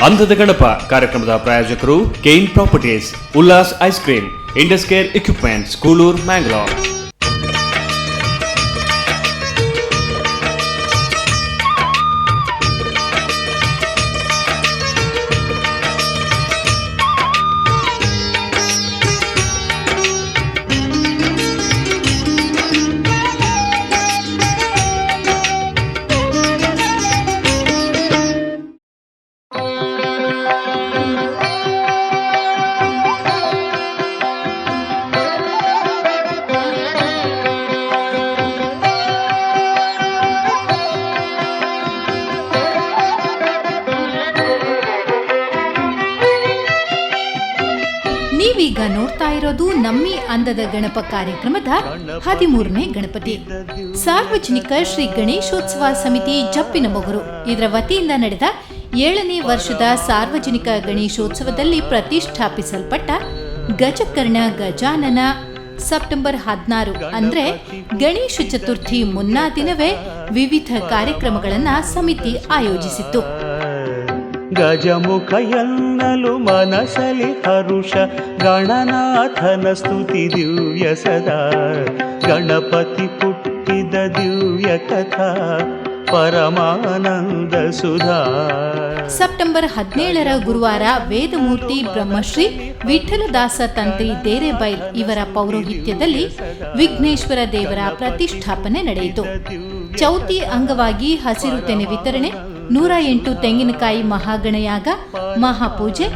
ಅಂದದ ಗಣಪ ಕಾರ್ಯಕ್ರಮದ ಪ್ರಾಯೋಜಕರು Kane properties, Ullas ice cream, Indus care equipments, Kuloor, Mangalore. ನೀವೀಗ ನೋಡ್ತಾ ಇರೋದು ನಮ್ಮಿ ಅಂದದ ಗಣಪ ಕಾರ್ಯಕ್ರಮದ 13ನೇ ಗಣಪತಿ. ಸಾರ್ವಜನಿಕ ಶ್ರೀ ಗಣೇಶೋತ್ಸವ ಸಮಿತಿ ಜಪ್ಪಿನಮೊಗರು ಇದರ ವತಿಯಿಂದ ನಡೆದ 7ನೇ ವರ್ಷದ ಸಾರ್ವಜನಿಕ ಗಣೇಶೋತ್ಸವದಲ್ಲಿ ಪ್ರತಿಷ್ಠಾಪಿಸಲ್ಪಟ್ಟ ಗಜಕರ್ಣ ಗಜಾನನ ಸೆಪ್ಟೆಂಬರ್ 16 ಅಂದ್ರೆ ಗಣೇಶ ಚತುರ್ಥಿ ಮುನ್ನಾ ದಿನವೇ ವಿವಿಧ ಕಾರ್ಯಕ್ರಮಗಳನ್ನು ಸಮಿತಿ ಆಯೋಜಿಸಿತ್ತು. ಗಜಮುಖ ಎನ್ನಲು ಮನಸಲಿ ಹರುಷ, ಗಣನಾಥನ ಸ್ತುತಿ ದಿವ್ಯ ಸದಾ, ಗಣಪತಿ ಹುಟ್ಟಿದ ದಿವ್ಯ ಕಥಾ ಪರಮಾನಂದ ಸುಧಾ. ಸೆಪ್ಟೆಂಬರ್ 17ರ ಗುರುವಾರ ವೇದಮೂರ್ತಿ ಬ್ರಹ್ಮಶ್ರೀ ವಿಠಲದಾಸ ತಂತ್ರಿ ದೇರೆಬೈಲ್ ಇವರ ಪೌರೋಹಿತ್ಯದಲ್ಲಿ ವಿಘ್ನೇಶ್ವರ ದೇವರ ಪ್ರತಿಷ್ಠಾಪನೆ ನಡೆಯಿತು. ಚೌತಿ ಅಂಗವಾಗಿ ಹಸಿರು ತೆನೆ ವಿತರಣೆ, 108 ತೆಂಗಿನಕಾಯಿ ಮಹಾಗಣಯಾಗ, ಮಹಾಪೂಜೆ,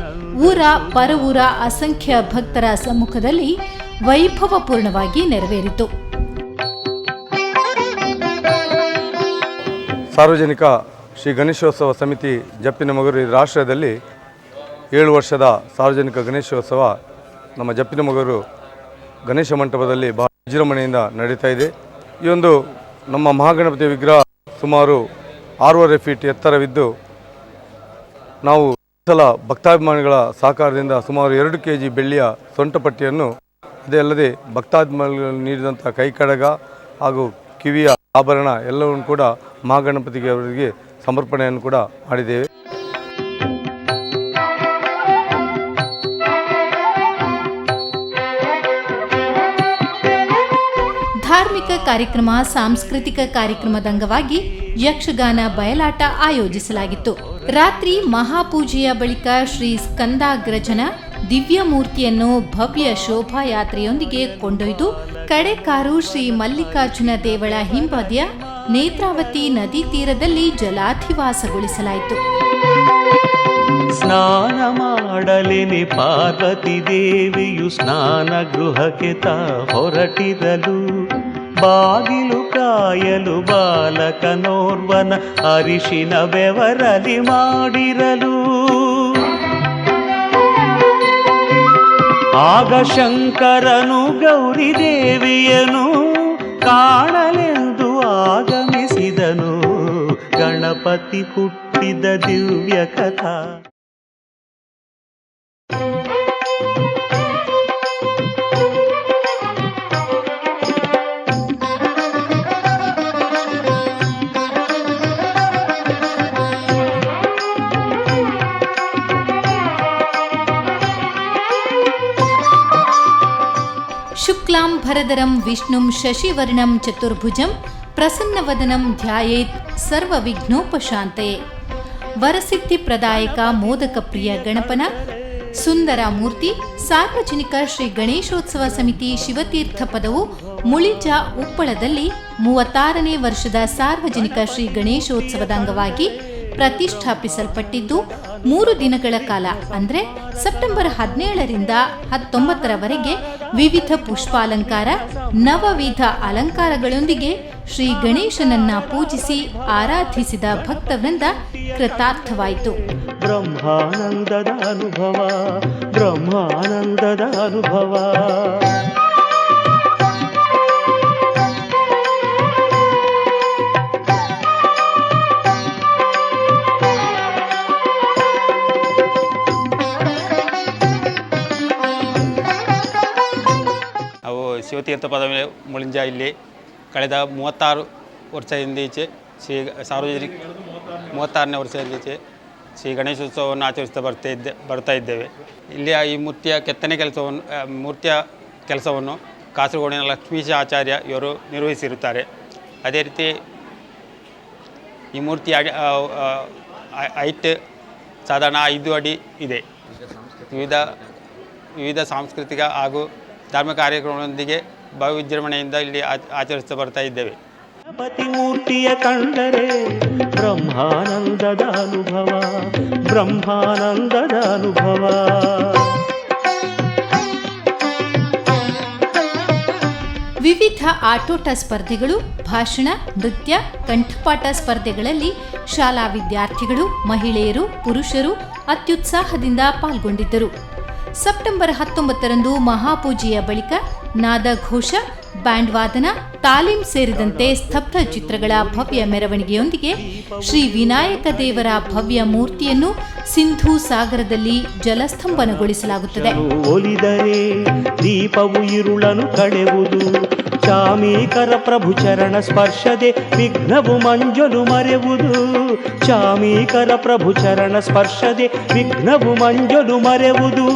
ಊರ ಪರವೂರ ಅಸಂಖ್ಯ ಭಕ್ತರ ಸಮ್ಮುಖದಲ್ಲಿ ವೈಭವಪೂರ್ಣವಾಗಿ ನೆರವೇರಿತು. ಸಾರ್ವಜನಿಕ ಶ್ರೀ ಗಣೇಶೋತ್ಸವ ಸಮಿತಿ ಜಪ್ಪಿನಮೊಗರು ರಾಷ್ಟ್ರದಲ್ಲಿ 7 ವರ್ಷದ ಸಾರ್ವಜನಿಕ ಗಣೇಶೋತ್ಸವ ನಮ್ಮ ಜಪ್ಪಿನಮೊಗರು ಗಣೇಶ ಮಂಟಪದಲ್ಲಿ ಬಹಳ ವಿಜೃಂಭಣೆಯಿಂದ ನಡೀತಾ ಇದೆ. ಈ ಒಂದು ನಮ್ಮ ಮಹಾಗಣಪತಿ ವಿಗ್ರಹ ಸುಮಾರು 6.5 ಫೀಟ್ ಎತ್ತರವಿದ್ದು, ನಾವು ಸಲ ಭಕ್ತಾಭಿಮಾನಿಗಳ ಸಹಕಾರದಿಂದ ಸುಮಾರು 2 kg ಬೆಳ್ಳಿಯ ಸೊಂಟಪಟ್ಟಿಯನ್ನು, ಅದೇ ಅಲ್ಲದೆ ಭಕ್ತಾಭಿಮಾನಿಗಳು ನೀಡಿದಂಥ ಕೈಕಡಗ ಹಾಗೂ ಕಿವಿಯ ಆಭರಣ ಎಲ್ಲವನ್ನು ಕೂಡ ಮಹಾಗಣಪತಿಗೆ ಅವರಿಗೆ ಸಮರ್ಪಣೆಯನ್ನು ಕೂಡ ಮಾಡಿದ್ದೇವೆ. ಧಾರ್ಮಿಕ ಕಾರ್ಯಕ್ರಮ, ಸಾಂಸ್ಕೃತಿಕ ಕಾರ್ಯಕ್ರಮದ ಅಂಗವಾಗಿ ಯಕ್ಷಗಾನ ಬಯಲಾಟ ಆಯೋಜಿಸಲಾಗಿತ್ತು. ರಾತ್ರಿ ಮಹಾಪೂಜೆಯ ಬಳಿಕ ಶ್ರೀ ಸ್ಕಂದಾಗ್ರಜನ ದಿವ್ಯ ಮೂರ್ತಿಯನ್ನು ಭವ್ಯ ಶೋಭಾಯಾತ್ರೆಯೊಂದಿಗೆ ಕೊಂಡೊಯ್ದು ಕಡೆಕಾರು ಶ್ರೀ ಮಲ್ಲಿಕಾರ್ಜುನ ದೇವಳ ಹಿಂಬದಿಯ ನೇತ್ರಾವತಿ ನದಿ ತೀರದಲ್ಲಿ ಜಲಾಧಿವಾಸಗೊಳಿಸಲಾಯಿತು. ಸ್ನಾನ ಮಾಡಲೆನೆ ಪಾರ್ವತಿ ದೇವಿಯು ಸ್ನಾನ ಗೃಹಕ್ಕೆ ಹೊರಟಿದಲು, ಬಾಗಿಲು ಕಾಯಲು ಬಾಲಕನೋರ್ವನ ಅರಿಶಿನ ಬೆವರಲಿ ಮಾಡಿರಲು. ಆಗ ಶಂಕರನು ಗೌರಿ ದೇವಿಯನು ಕಾಣಲೆಂದು ಆಗಮಿಸಿದನು, ಗಣಪತಿ ಹುಟ್ಟಿದ ದಿವ್ಯ ಕಥಾ. ಶುಕ್ಲಾಂ ಭರದರಂ ವಿಷ್ಣುಂ ಶಶಿವರ್ಣಂ ಚತುರ್ಭುಜಂ ಪ್ರಸನ್ನವದನಂ ಧ್ಯಾಯೇತ್ ಸರ್ವವಿಘ್ನೋಪಶಾಂತಯೇ. ವರಸಿದ್ಧಿ ಪ್ರದಾಯಕ ಮೋದಕ ಪ್ರಿಯ ಗಣಪನ ಸುಂದರ ಮೂರ್ತಿ ಸಾರ್ವಜನಿಕ ಶ್ರೀ ಗಣೇಶೋತ್ಸವ ಸಮಿತಿ ಶಿವತೀರ್ಥ ಪದವು ಮುಳಿಜ ಉಪ್ಪಳದಲ್ಲಿ 36ನೇ ವರ್ಷದ ಸಾರ್ವಜನಿಕ ಶ್ರೀ ಗಣೇಶೋತ್ಸವದ ಅಂಗವಾಗಿ ಪ್ರತಿಷ್ಠಾಪಿಸಲ್ಪಟ್ಟಿದ್ದು 3 ದಿನಗಳ ಕಾಲ ಅಂದರೆ ಸೆಪ್ಟೆಂಬರ್ 17ರಿಂದ 19ರವರೆಗೆ ವಿವಿಧ ಪುಷ್ಪಾಲಂಕಾರ, ನವವಿಧ ಅಲಂಕಾರಗಳೊಂದಿಗೆ ಶ್ರೀ ಗಣೇಶನನ್ನ ಪೂಜಿಸಿ ಆರಾಧಿಸಿದ ಭಕ್ತವೃಂದ ಕೃತಾರ್ಥವಾಯಿತು. ಬ್ರಹ್ಮಾನಂದದ ಅನುಭವ, ಬ್ರಹ್ಮಾನಂದದ ಅನುಭವ. ಶಿವತೀರ್ಥ ಪದವಿ ಮುಳಿಂಜ ಇಲ್ಲಿ ಕಳೆದ 36 ವರ್ಷದಿಂದ ಈಚೆ ಸಾರ್ವಜನಿಕ 36ನೇ ವರ್ಷದಿಂದ ಈಚೆ ಶ್ರೀ ಗಣೇಶೋತ್ಸವವನ್ನು ಆಚರಿಸ್ತಾ ಬರ್ತಾ ಇದ್ದೇವೆ. ಇಲ್ಲಿಯ ಈ ಮೂರ್ತಿಯ ಕೆಲಸವನ್ನು ಕಾಸರಗೋಡಿನ ಲಕ್ಷ್ಮೀಶ ಆಚಾರ್ಯ ಇವರು ನಿರ್ವಹಿಸಿರುತ್ತಾರೆ. ಅದೇ ರೀತಿ ಈ ಮೂರ್ತಿ ಹೈಟ್ ಸಾಧಾರಣ 5 ಅಡಿ ಇದೆ. ವಿವಿಧ ಸಾಂಸ್ಕೃತಿಕ ಹಾಗೂ ಧಾರ್ಮಿಕ ಕಾರ್ಯಕ್ರಮಗಳೊಂದಿಗೆ ಭವ್ಯ ವಿಜೃಂಭಣೆಯಿಂದ ಇಲ್ಲಿ ಆಚರಿಸ್ತಾ ಬರ್ತಾ ಇದ್ದೇವೆ. ಗಣಪತಿ ಮೂರ್ತಿಯ ಕಂಡರೆ ಬ್ರಹ್ಮಾನಂದದ ಅನುಭವ, ಬ್ರಹ್ಮಾನಂದದ ಅನುಭವ. ವಿವಿಧ ಆಟೋಟ ಸ್ಪರ್ಧೆಗಳು, ಭಾಷಣ, ನೃತ್ಯ, ಕಂಠಪಾಠ ಸ್ಪರ್ಧೆಗಳಲ್ಲಿ ಶಾಲಾ ವಿದ್ಯಾರ್ಥಿಗಳು, ಮಹಿಳೆಯರು, ಪುರುಷರು ಅತ್ಯುತ್ಸಾಹದಿಂದ ಪಾಲ್ಗೊಂಡಿದ್ದರು. ಸೆಪ್ಟೆಂಬರ್ 19ರಂದು ಮಹಾಪೂಜೆಯ ಬಳಿಕ ನಾದಘೋಷ, ಬ್ಯಾಂಡ್ ವಾದನ, ತಾಲೀಂ ಸೇರಿದಂತೆ ಸ್ತಬ್ಧ ಚಿತ್ರಗಳ ಭವ್ಯ ಮೆರವಣಿಗೆಯೊಂದಿಗೆ ಶ್ರೀ ವಿನಾಯಕ ದೇವರ ಭವ್ಯ ಮೂರ್ತಿಯನ್ನು ಸಿಂಧೂ ಸಾಗರದಲ್ಲಿ ಜಲಸ್ತಂಭನಗೊಳಿಸಲಾಗುತ್ತದೆ. ಒಲಿದರೆ ದೀಪವು ಇರುಳನು ಕಳೆವುದು, ಚಾಮೀಕರ ಪ್ರಭು ಚರಣ ಸ್ಪರ್ಶದೆ ವಿಘ್ನವು ಮಂಜಲು ಮರೆವುದು. ಚಾಮೀಕರ ಪ್ರಭು ಚರಣ ಸ್ಪರ್ಶದೆ ವಿಘ್ನವು ಮಂಜಲು ಮರೆವುದು.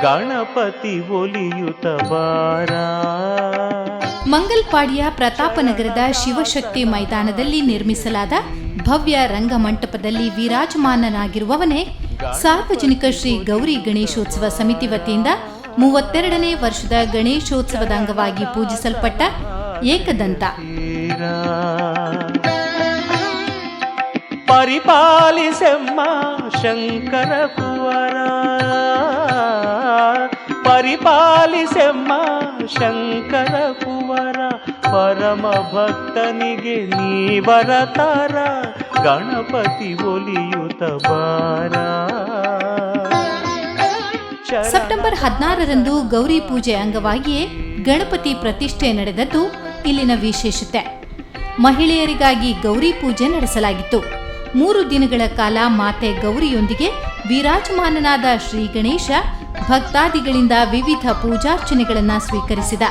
ಗಣಪತಿ ಒಲಿಯುತ ಬಾರ. ಮಂಗಲ್ಪಾಡಿಯ ಪ್ರತಾಪನಗರದ ಶಿವಶಕ್ತಿ ಮೈದಾನದಲ್ಲಿ ನಿರ್ಮಿಸಲಾದ ಭವ್ಯ ರಂಗಮಂಟಪದಲ್ಲಿ ವಿರಾಜಮಾನನಾಗಿರುವವನೇ ಸಾರ್ವಜನಿಕ ಶ್ರೀ ಗೌರಿ ಗಣೇಶೋತ್ಸವ ಸಮಿತಿ ವತಿಯಿಂದ 32ನೇ ವರ್ಷದ ಗಣೇಶೋತ್ಸವದ ಅಂಗವಾಗಿ ಪೂಜಿಸಲ್ಪಟ್ಟ ಏಕದಂತ. ಪರಿಪಾಲಿಸೆಮ್ಮ ಶಂಕರ ಕುವರ, ಪರಿಪಾಲಿಸೆಮ್ಮ ಶಂಕರ ಕುವರ, ಪರಮ ಭಕ್ತನಿಗೆ ನೀವರತಾರ, ಗಣಪತಿ ಒಲಿಯುತ ಬಾರ. ಸೆಪ್ಟೆಂಬರ್ 16ರಂದು ಗೌರಿ ಪೂಜೆ ಅಂಗವಾಗಿಯೇ ಗಣಪತಿ ಪ್ರತಿಷ್ಠೆ ನಡೆದದ್ದು ಇಲ್ಲಿನ ವಿಶೇಷತೆ. ಮಹಿಳೆಯರಿಗಾಗಿ ಗೌರಿ ಪೂಜೆ ನಡೆಸಲಾಗಿತ್ತು. 3 ದಿನಗಳ ಕಾಲ ಮಾತೆ ಗೌರಿಯೊಂದಿಗೆ ವಿರಾಜಮಾನನಾದ ಶ್ರೀ ಗಣೇಶ ಭಕ್ತಾದಿಗಳಿಂದ ವಿವಿಧ ಪೂಜಾರ್ಚನೆಗಳನ್ನು ಸ್ವೀಕರಿಸಿದ.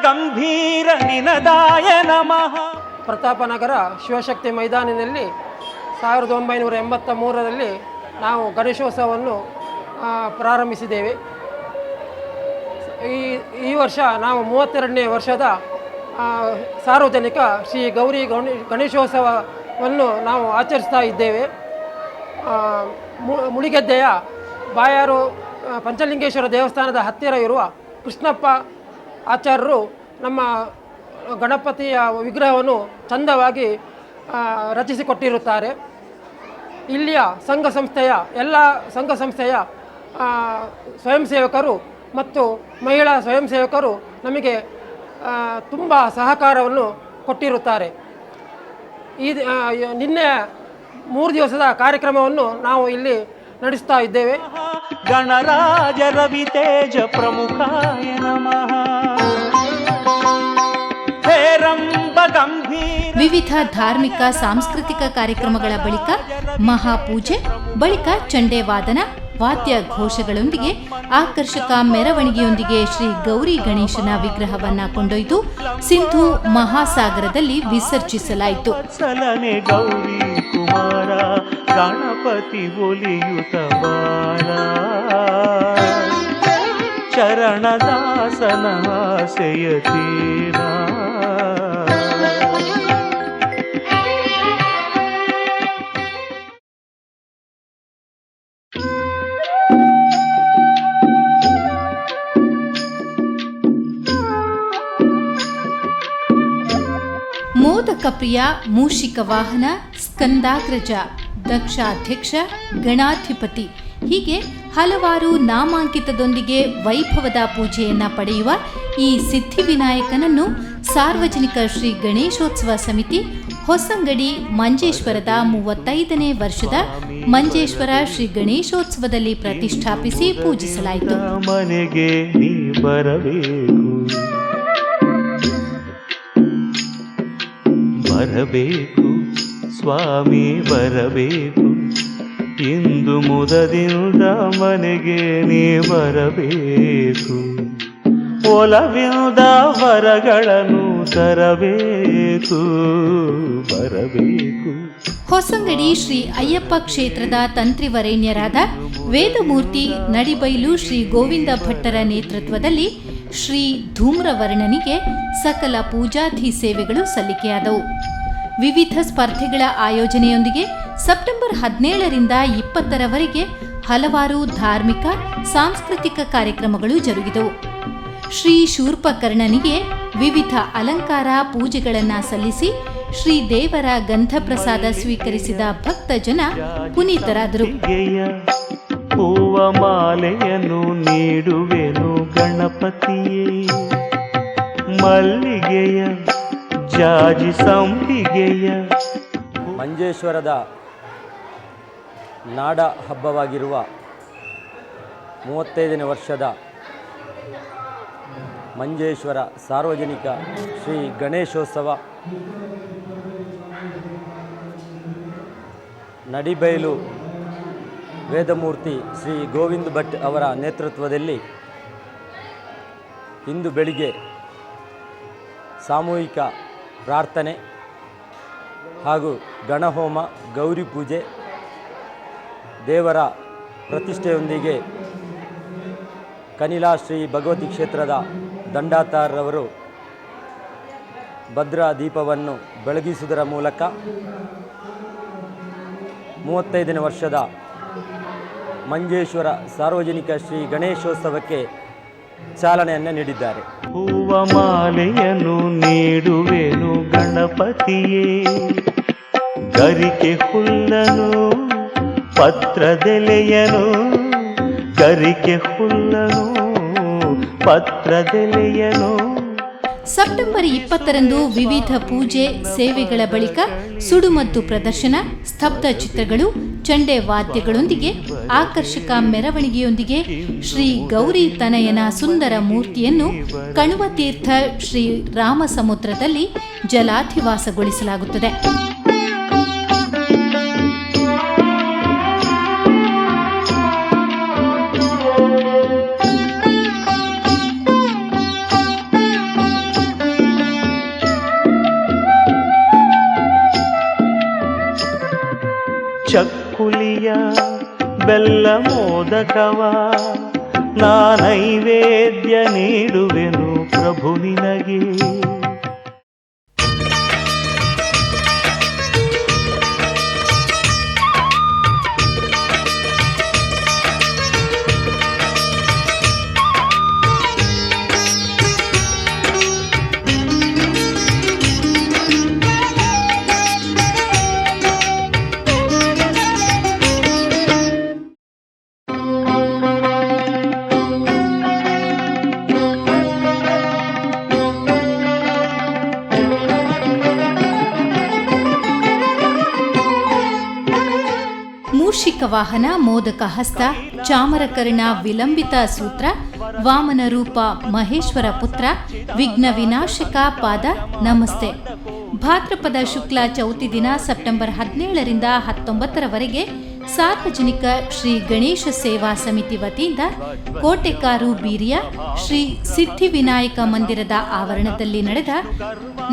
ಗಂಭೀರ ನಿನದಾಯ ನಮಃ. ಪ್ರತಾಪನಗರ ಶಿವಶಕ್ತಿ ಮೈದಾನಿನಲ್ಲಿ 1983ರಲ್ಲಿ ನಾವು ಗಣೇಶೋತ್ಸವವನ್ನು ಪ್ರಾರಂಭಿಸಿದ್ದೇವೆ. ಈ ವರ್ಷ ನಾವು 32ನೇ ವರ್ಷದ ಸಾರ್ವಜನಿಕ ಶ್ರೀ ಗೌರಿ ಗಣೇಶೋತ್ಸವವನ್ನು ನಾವು ಆಚರಿಸ್ತಾ ಇದ್ದೇವೆ. ಮುಳಿಗೆದ್ದೆಯ ಬಾಯಾರು ಪಂಚಲಿಂಗೇಶ್ವರ ದೇವಸ್ಥಾನದ ಹತ್ತಿರ ಇರುವ ಕೃಷ್ಣಪ್ಪ ಆಚಾರ್ಯರು ನಮ್ಮ ಗಣಪತಿಯ ವಿಗ್ರಹವನ್ನು ಚಂದವಾಗಿ ರಚಿಸಿಕೊಟ್ಟಿರುತ್ತಾರೆ. ಇಲ್ಲಿಯ ಎಲ್ಲ ಸಂಘ ಸಂಸ್ಥೆಯ ಸ್ವಯಂ ಸೇವಕರು ಮತ್ತು ಮಹಿಳಾ ಸ್ವಯಂ ಸೇವಕರು ನಮಗೆ ತುಂಬ ಸಹಕಾರವನ್ನು ಕೊಟ್ಟಿರುತ್ತಾರೆ. ನಿನ್ನೆ 3 ದಿವಸದ ಕಾರ್ಯಕ್ರಮವನ್ನು ನಾವು ಇಲ್ಲಿ ನಡೆಸ್ತಾ ಇದ್ದೇವೆ. ಗಣರಾಜ ರವಿ ತೇಜ ಪ್ರಮುಖಾಯ ನಮಃ. ವಿವಿಧ ಧಾರ್ಮಿಕ ಸಾಂಸ್ಕೃತಿಕ ಕಾರ್ಯಕ್ರಮಗಳ ಬಳಿಕ ಮಹಾಪೂಜೆ, ಬಳಿಕ ಚಂಡೆ ವಾದನ, ವಾದ್ಯ ಘೋಷಗಳೊಂದಿಗೆ ಆಕರ್ಷಕ ಮೆರವಣಿಗೆಯೊಂದಿಗೆ ಶ್ರೀ ಗೌರಿ ಗಣೇಶನ ವಿಗ್ರಹವನ್ನ ಕೊಂಡೊಯ್ದು ಸಿಂಧೂ ಮಹಾಸಾಗರದಲ್ಲಿ ವಿಸರ್ಜಿಸಲಾಯಿತು. ಸಲನೆ ಗೌರಿ ಕುಮಾರ, ಗಣಪತಿ ಒಲಿಯುತ ಬಾರ, ಚರಣದಾಸನ ಆಸೆಯತೀರ. ಮೋದಕ ಪ್ರಿಯ, ಮೂಷಿಕ ವಾಹನ, ಸ್ಕಂದಾಗ್ರಜ, ದಕ್ಷಾಧ್ಯಕ್ಷ, ಗಣಾಧಿಪತಿ ಹೀಗೆ ಹಲವಾರು ನಾಮಾಂಕಿತದೊಂದಿಗೆ ವೈಭವದ ಪೂಜೆಯನ್ನ ಪಡೆಯುವ ಈ ಸಿದ್ಧಿವಿನಾಯಕನನ್ನು ಸಾರ್ವಜನಿಕ ಶ್ರೀ ಗಣೇಶೋತ್ಸವ ಸಮಿತಿ ಹೊಸಂಗಡಿ ಮಂಜೇಶ್ವರದ 35ನೇ ವರ್ಷದ ಮಂಜೇಶ್ವರ ಶ್ರೀ ಗಣೇಶೋತ್ಸವದಲ್ಲಿ ಪ್ರತಿಷ್ಠಾಪಿಸಿ ಪೂಜಿಸಲಾಯಿತು. ಮನೆಗೆ ನೀ ಬರಬೇಕು, ಬರಬೇಕು ಸ್ವಾಮಿ ಬರಬೇಕು, ಇಂದು ಮುದದಿಂದ ಮನೆಗೆ ನೀ ಬರಬೇಕು, ಒಲವಿಂದ ವರಗಳನ್ನು ತರಬೇಕು, ಬರಬೇಕು. ಹೊಸಂಗಡಿ ಶ್ರೀ ಅಯ್ಯಪ್ಪ ಕ್ಷೇತ್ರದ ತಂತ್ರಿವರೇಣ್ಯರಾದ ವೇದಮೂರ್ತಿ ನಡಿಬೈಲು ಶ್ರೀ ಗೋವಿಂದ ಭಟ್ಟರ ನೇತೃತ್ವದಲ್ಲಿ ಶ್ರೀ ಧೂಮ್ರವರ್ಣನಿಗೆ ಸಕಲ ಪೂಜಾಧಿ ಸೇವೆಗಳು ಸಲ್ಲಿಕೆಯಾದವು. ವಿವಿಧ ಸ್ಪರ್ಧೆಗಳ ಆಯೋಜನೆಯೊಂದಿಗೆ ಸೆಪ್ಟೆಂಬರ್ 17ರಿಂದ 20ರವರೆಗೆ ಹಲವಾರು ಧಾರ್ಮಿಕ ಸಾಂಸ್ಕೃತಿಕ ಕಾರ್ಯಕ್ರಮಗಳು ಜರುಗಿದವು. ಶ್ರೀ ಶೂರ್ಪಕರ್ಣನಿಗೆ ವಿವಿಧ ಅಲಂಕಾರ ಪೂಜೆಗಳನ್ನು ಸಲ್ಲಿಸಿ ಶ್ರೀ ದೇವರ ಗಂಧಪ್ರಸಾದ ಸ್ವೀಕರಿಸಿದ ಭಕ್ತ ಜನ ಪುನೀತರಾದರು. ಹೂವ ಮಾಲೆಯನ್ನು ನೀಡುವೆನು ಗಣಪತಿಯೇ, ಮಲ್ಲಿಗೆಯ ಜಾಜಿ ಸಂಪಿಗೆಯ. ಮಂಜೇಶ್ವರದ ನಾಡ ಹಬ್ಬವಾಗಿರುವ 35ನೇ ವರ್ಷದ ಮಂಜೇಶ್ವರ ಸಾರ್ವಜನಿಕ ಶ್ರೀ ಗಣೇಶೋತ್ಸವ ನಡಿಬೈಲು ವೇದಮೂರ್ತಿ ಶ್ರೀ ಗೋವಿಂದ ಭಟ್ ಅವರ ನೇತೃತ್ವದಲ್ಲಿ ಇಂದು ಬೆಳಿಗ್ಗೆ ಸಾಮೂಹಿಕ ಪ್ರಾರ್ಥನೆ ಹಾಗೂ ಗಣಹೋಮ, ಗೌರಿ ಪೂಜೆ, ದೇವರ ಪ್ರತಿಷ್ಠೆಯೊಂದಿಗೆ ಕನಿಲಾ ಶ್ರೀ ಭಗವತಿ ಕ್ಷೇತ್ರದ ದಂಡಾತಾರರವರು ಭದ್ರಾ ದೀಪವನ್ನು ಬೆಳಗಿಸುವುದರ ಮೂಲಕ 35ನೇ ವರ್ಷದ ಮಂಜೇಶ್ವರ ಸಾರ್ವಜನಿಕ ಶ್ರೀ ಗಣೇಶೋತ್ಸವಕ್ಕೆ ಚಾಲನೆಯನ್ನು ನೀಡಿದ್ದಾರೆ. ಹೂವ ಮಾಲೆಯನ್ನು ನೀಡುವೆನು ಗಣಪತಿಯೇ, ಗರಿಕೆ ಹುಲ್ಲನು ಪತ್ರದೆಲೆಯನು, ಗರಿಕೆ ಹುಲ್ಲನು ಪತ್ರದೆಲೆಯನು. ಸೆಪ್ಟೆಂಬರ್ 20ರಂದು ವಿವಿಧ ಪೂಜೆ ಸೇವೆಗಳ ಬಳಿಕ ಸುಡುಮದ್ದು ಪ್ರದರ್ಶನ, ಸ್ತಬ್ಧ ಚಿತ್ರಗಳು, ಚಂಡೆ ವಾದ್ಯಗಳೊಂದಿಗೆ ಆಕರ್ಷಕ ಮೆರವಣಿಗೆಯೊಂದಿಗೆ ಶ್ರೀ ಗೌರಿ ತನಯನ ಸುಂದರ ಮೂರ್ತಿಯನ್ನು ಕಣುವತೀರ್ಥ ಶ್ರೀ ರಾಮಸಮುದ್ರದಲ್ಲಿ ಜಲಾಧಿವಾಸಗೊಳಿಸಲಾಗುತ್ತದೆ. ಚಕ್ಕುಲಿಯ ಬೆಲ್ಲ ಮೋದಕವ ನಾ ನೈವೇದ್ಯ ನೀಡುವೆನು ಪ್ರಭು ನಿನಗೆ. ಮೂಷಿಕ ವಾಹನ, ಮೋದಕ ಹಸ್ತ, ಚಾಮರಕರ್ಣ ವಿಲಂಬಿತ ಸೂತ್ರ, ವಾಮನ ರೂಪ ಮಹೇಶ್ವರ ಪುತ್ರ, ವಿಘ್ನ ವಿನಾಶಕ ಪಾದ ನಮಸ್ತೆ. ಭಾದ್ರಪದ ಶುಕ್ಲ ಚೌತಿ ದಿನ ಸೆಪ್ಟೆಂಬರ್ 17ರಿಂದ 19ರವರೆಗೆ ಸಾರ್ವಜನಿಕ ಶ್ರೀ ಗಣೇಶ ಸೇವಾ ಸಮಿತಿ ವತಿಯಿಂದ ಕೋಟೆಕಾರು ಬೀರಿಯ ಶ್ರೀ ಸಿದ್ಧಿವಿನಾಯಕ ಮಂದಿರದ ಆವರಣದಲ್ಲಿ ನಡೆದ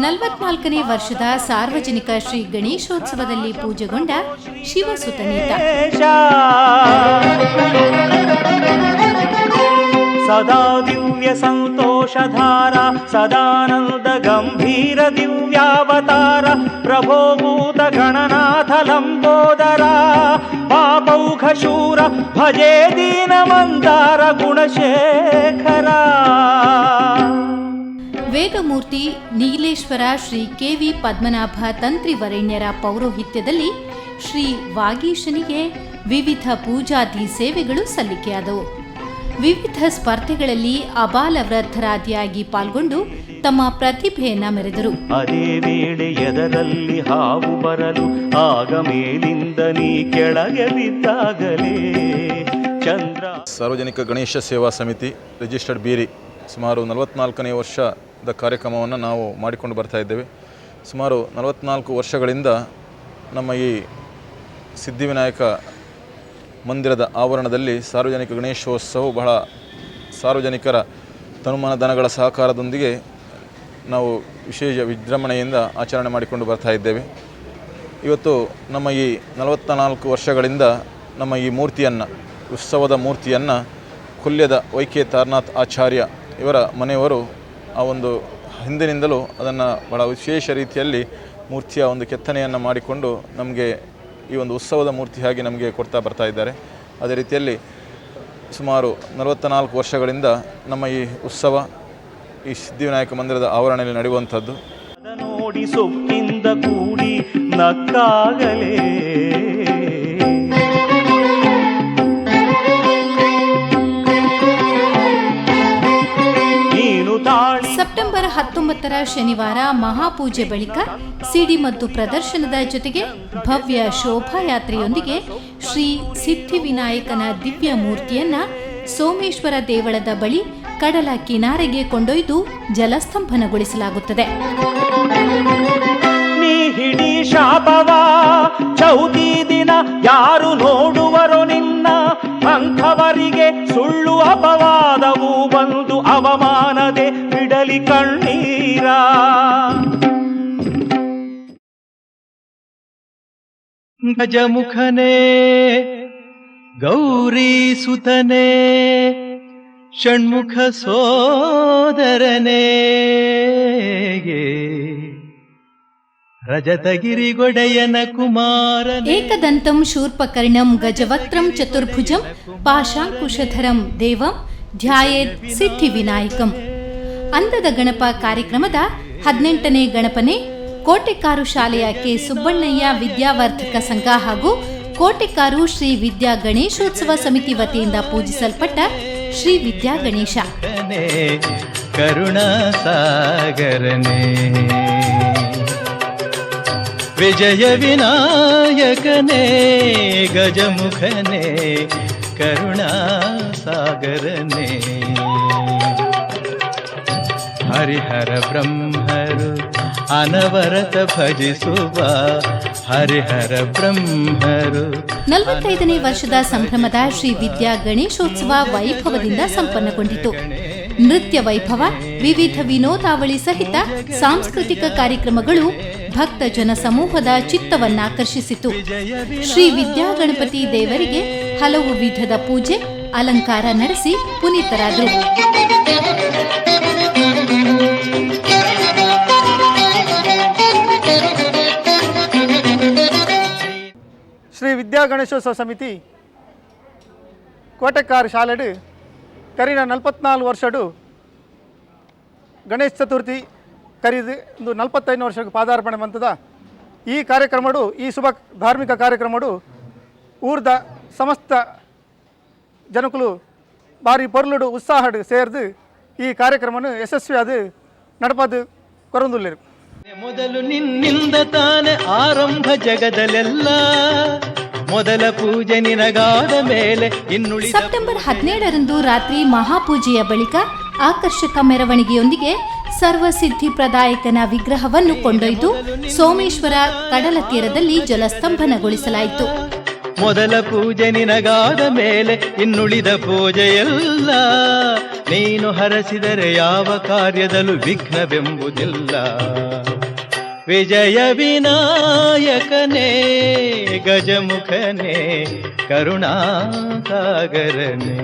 44ನೇ ವರ್ಷದ ಸಾರ್ವಜನಿಕ ಶ್ರೀ ಗಣೇಶೋತ್ಸವದಲ್ಲಿ ಪೂಜೆಗೊಂಡ ಶಿವಸುತನೀತ ಸದಾ ದಿವ್ಯ ಸಂತೋಷಧಾರ, ಸದಾನಂದ ಗಂಭೀರ ದಿವ್ಯಾವತಾರ, ಪ್ರಭೋಭೂತ ಗಣನಾಥ ಲಂಬೋದರ, ಪಾಪೌಘ ಶೂರ ಭಜೆ ದೀನ ಮಂದಾರ ಗುಣಶೇಖರ. ವೇದಮೂರ್ತಿ ನೀಲೇಶ್ವರ ಶ್ರೀ ಕೆ.ವಿ. ಪದ್ಮನಾಭ ತಂತ್ರಿವರೆಣ್ಯರ ಪೌರೋಹಿತ್ಯದಲ್ಲಿ ಶ್ರೀ ವಾಗೀಶನಿಗೆ ವಿವಿಧ ಪೂಜಾದಿ ಸೇವೆಗಳು ಸಲ್ಲಿಕೆಯಾದವು. ವಿವಿಧ ಸ್ಪರ್ಧೆಗಳಲ್ಲಿ ಅಬಾಲ ವೃದ್ಧರಾದಿಯಾಗಿ ಪಾಲ್ಗೊಂಡು ತಮ್ಮ ಪ್ರತಿಭೆಯನ್ನ ಮೆರೆದರು. ಅದೇ ವೇಳೆ ಎದರಲ್ಲಿ ಹಾವು ಬರಲು ಆಗ ಮೇಲಿಂದ ನೀ ಕೆಳಗೆ ಬಿದ್ದಾಗಲೇ ಚಂದ್ರ. ಸಾರ್ವಜನಿಕ ಗಣೇಶ ಸೇವಾ ಸಮಿತಿ ರಿಜಿಸ್ಟರ್ಡ್ ಬೀರಿ ಸುಮಾರು 44ನೇ ವರ್ಷದ ಕಾರ್ಯಕ್ರಮವನ್ನು ನಾವು ಮಾಡಿಕೊಂಡು ಬರ್ತಾ ಇದ್ದೇವೆ. ಸುಮಾರು 44 ವರ್ಷಗಳಿಂದ ನಮ್ಮ ಈ ಸಿದ್ಧಿವಿನಾಯಕ ಮಂದಿರದ ಆವರಣದಲ್ಲಿ ಸಾರ್ವಜನಿಕ ಗಣೇಶೋತ್ಸವ ಬಹಳ ಸಾರ್ವಜನಿಕರ ತನುಮಾನ ಧನಗಳ ಸಹಕಾರದೊಂದಿಗೆ ನಾವು ವಿಶೇಷ ವಿಜೃಂಭಣೆಯಿಂದ ಆಚರಣೆ ಮಾಡಿಕೊಂಡು ಬರ್ತಾ ಇದ್ದೇವೆ. ಇವತ್ತು ನಮ್ಮ ಈ 44 ವರ್ಷಗಳಿಂದ ನಮ್ಮ ಈ ಮೂರ್ತಿಯನ್ನು, ಉತ್ಸವದ ಮೂರ್ತಿಯನ್ನು ಕೊಲ್ಯದ ವೈಕೆ ತಾರನಾಥ್ ಆಚಾರ್ಯ ಇವರ ಮನೆಯವರು ಆ ಒಂದು ಹಿಂದಿನಿಂದಲೂ ಅದನ್ನು ಬಹಳ ವಿಶೇಷ ರೀತಿಯಲ್ಲಿ ಮೂರ್ತಿಯ ಒಂದು ಕೆತ್ತನೆಯನ್ನು ಮಾಡಿಕೊಂಡು ನಮಗೆ ಈ ಒಂದು ಉತ್ಸವದ ಮೂರ್ತಿಯಾಗಿ ನಮಗೆ ಕೊಡ್ತಾ ಬರ್ತಾ ಇದ್ದಾರೆ. ಅದೇ ರೀತಿಯಲ್ಲಿ ಸುಮಾರು 44 ವರ್ಷಗಳಿಂದ ನಮ್ಮ ಈ ಉತ್ಸವ ಈ ಸಿದ್ಧಿವಿನಾಯಕ ಮಂದಿರದ ಆವರಣದಲ್ಲಿ ನಡೆಯುವಂಥದ್ದು. ನೋಡಿ ಸೊಕ್ಕಿಂದ ಕೂಡಿ ನಕ್ಕಾಗಲೇ ಸೆಪ್ಟೆಂಬರ್ 19ರ ಶನಿವಾರ ಮಹಾಪೂಜೆ ಬಳಿಕ ಸಿಡಿ ಮತ್ತು ಪ್ರದರ್ಶನದ ಜೊತೆಗೆ ಭವ್ಯ ಶೋಭಾಯಾತ್ರೆಯೊಂದಿಗೆ ಶ್ರೀ ಸಿದ್ಧಿವಿನಾಯಕನ ದಿವ್ಯ ಮೂರ್ತಿಯನ್ನ ಸೋಮೇಶ್ವರ ದೇವಳದ ಬಳಿ ಕಡಲ ಕಿನಾರೆಗೆ ಕೊಂಡೊಯ್ದು ಜಲಸ್ತಂಭನಗೊಳಿಸಲಾಗುತ್ತದೆ. ನೀ ಹಿಡಿ ಶಾಪವ ಚೌತಿ ದಿನ ಯಾರು ನೋಡುವರೋ ನಿನ್ನ, ಅಂಥವರಿಗೆ ಸುಳ್ಳು ಅಪವಾದವು ಬಂದು ಅವಮಾನದೆ ಬಿಡಲಿ ಕಣ್ಣೀರ. ಗಜಮುಖನೇ ಗೌರಿ ಸುತನೇ ಷಣ್ಮುಖ ಸೋದರನೇ ರಜತಗಿರಿಗೊಡೆಯನ ಕುಮಾರನೇ. ಏಕದಂತಂ ಶೂರ್ಪಕರ್ಣಂ ಗಜವಕ್ತ್ರಂ ಚತುರ್ಭುಜಂ ಪಾಶಾಂಕುಶಧರಂ ದೇವಂ ಧ್ಯಾಯೇತ್ ಸಿದ್ಧಿವಿನಾಯಕಂ. ಅಂದದ ಗಣಪ ಕಾರ್ಯಕ್ರಮದ 18ನೇ ಗಣಪನೆ ಕೋಟೆಕಾರು ಶಾಲೆಯ ಕೆ ಸುಬ್ಬಣ್ಣಯ್ಯ ವಿದ್ಯಾವರ್ಧಕ ಸಂಘ ಹಾಗೂ ಕೋಟೆಕಾರು ಶ್ರೀ ವಿದ್ಯಾ ಗಣೇಶೋತ್ಸವ ಸಮಿತಿ ವತಿಯಿಂದ ಪೂಜಿಸಲ್ಪಟ್ಟ ಶ್ರೀ ವಿದ್ಯಾ ಗಣೇಶ. ಕರುಣಾ ಸಾಗರನೇ ವಿಜಯ ವಿನಾಯಕನೇ ಗಜಮುಖನೇ ಕರುಣಾ ಸಾಗರನೇ. ಹರಿಹರ ಬ್ರಹ್ಮರು ಅನವರತ ಭಜಿಸುವ ಹರಿಹರ ಬ್ರಹ್ಮರು. 45ನೇ ವರ್ಷದ ಸಂಭ್ರಮದ ಶ್ರೀ ವಿದ್ಯಾ ಗಣೇಶೋತ್ಸವ ವೈಭವದಿಂದ ಸಂಪನ್ನಗೊಂಡಿತು. ನೃತ್ಯ ವೈಭವ, ವಿವಿಧ ವಿನೋದಾವಳಿ ಸಹಿತ ಸಾಂಸ್ಕೃತಿಕ ಕಾರ್ಯಕ್ರಮಗಳು ಭಕ್ತ ಜನ ಸಮೂಹದ ಚಿತ್ತವನ್ನಾಕರ್ಷಿಸಿತು. ಶ್ರೀ ವಿದ್ಯಾ ಗಣಪತಿ ದೇವರಿಗೆ ಹಲವು ವಿಧದ ಪೂಜೆ, ಅಲಂಕಾರ ನಡೆಸಿ ಪುನೀತರಾದರು. ಶ್ರೀ ವಿದ್ಯಾ ಗಣೇಶೋತ್ಸವ ಸಮಿತಿ ಕೋಟೆಕಾರ್ ಶಾಲೆಡು ಕರಿನ 44 ವರ್ಷಡು ಗಣೇಶ ಚತುರ್ಥಿ ಕರೀದು ಒಂದು 45 ವರ್ಷಕ್ಕೆ ಪಾದಾರ್ಪಣೆ ಬಂತದ. ಈ ಕಾರ್ಯಕ್ರಮಡು, ಈ ಶುಭ ಧಾರ್ಮಿಕ ಕಾರ್ಯಕ್ರಮಡು ಊರ್ದ ಸಮಸ್ತ ಜನಕುಲು ಭಾರಿ ಪೊರ್ಲುಡು ಉತ್ಸಾಹಡು ಸೇರ್ದು ಈ ಕಾರ್ಯಕ್ರಮವನ್ನು ಯಶಸ್ವಿಯಾದ ನಡಪದು ಕೊರೊಂದುಲ್ಲೇರು. ಮೊದಲು ನಿನ್ನಿಂದ ತಾನೆ ಆರಂಭ ಜಗದಲ್ಲೆಲ್ಲ, ಮೊದಲ ಪೂಜೆ ನಿನಗಾದ ಮೇಲೆ ಇನ್ನುಳಿದ. ಸೆಪ್ಟೆಂಬರ್ 17ರಂದು ರಾತ್ರಿ ಮಹಾಪೂಜೆಯ ಬಳಿಕ ಆಕರ್ಷಕ ಮೆರವಣಿಗೆಯೊಂದಿಗೆ ಸರ್ವಸಿದ್ಧಿ ಪ್ರದಾಯಕನ ವಿಗ್ರಹವನ್ನು ಕೊಂಡೊಯ್ದು ಸೋಮೇಶ್ವರ ಕಡಲ ತೀರದಲ್ಲಿ ಜಲಸ್ತಂಭನಗೊಳಿಸಲಾಯಿತು. ಮೊದಲ ಪೂಜೆ ನಿನಗಾದ ಮೇಲೆ ಇನ್ನುಳಿದ ಪೂಜೆಯಲ್ಲ, ನೀನು ಹರಸಿದರೆ ಯಾವ ಕಾರ್ಯದಲ್ಲೂ ವಿಘ್ನವೆಂಬುದಿಲ್ಲ. ವಿಜಯ ವಿನಾಯಕನೇ ಗಜಮುಖನೇ ಕರುಣಾ ಸಾಗರನೇ.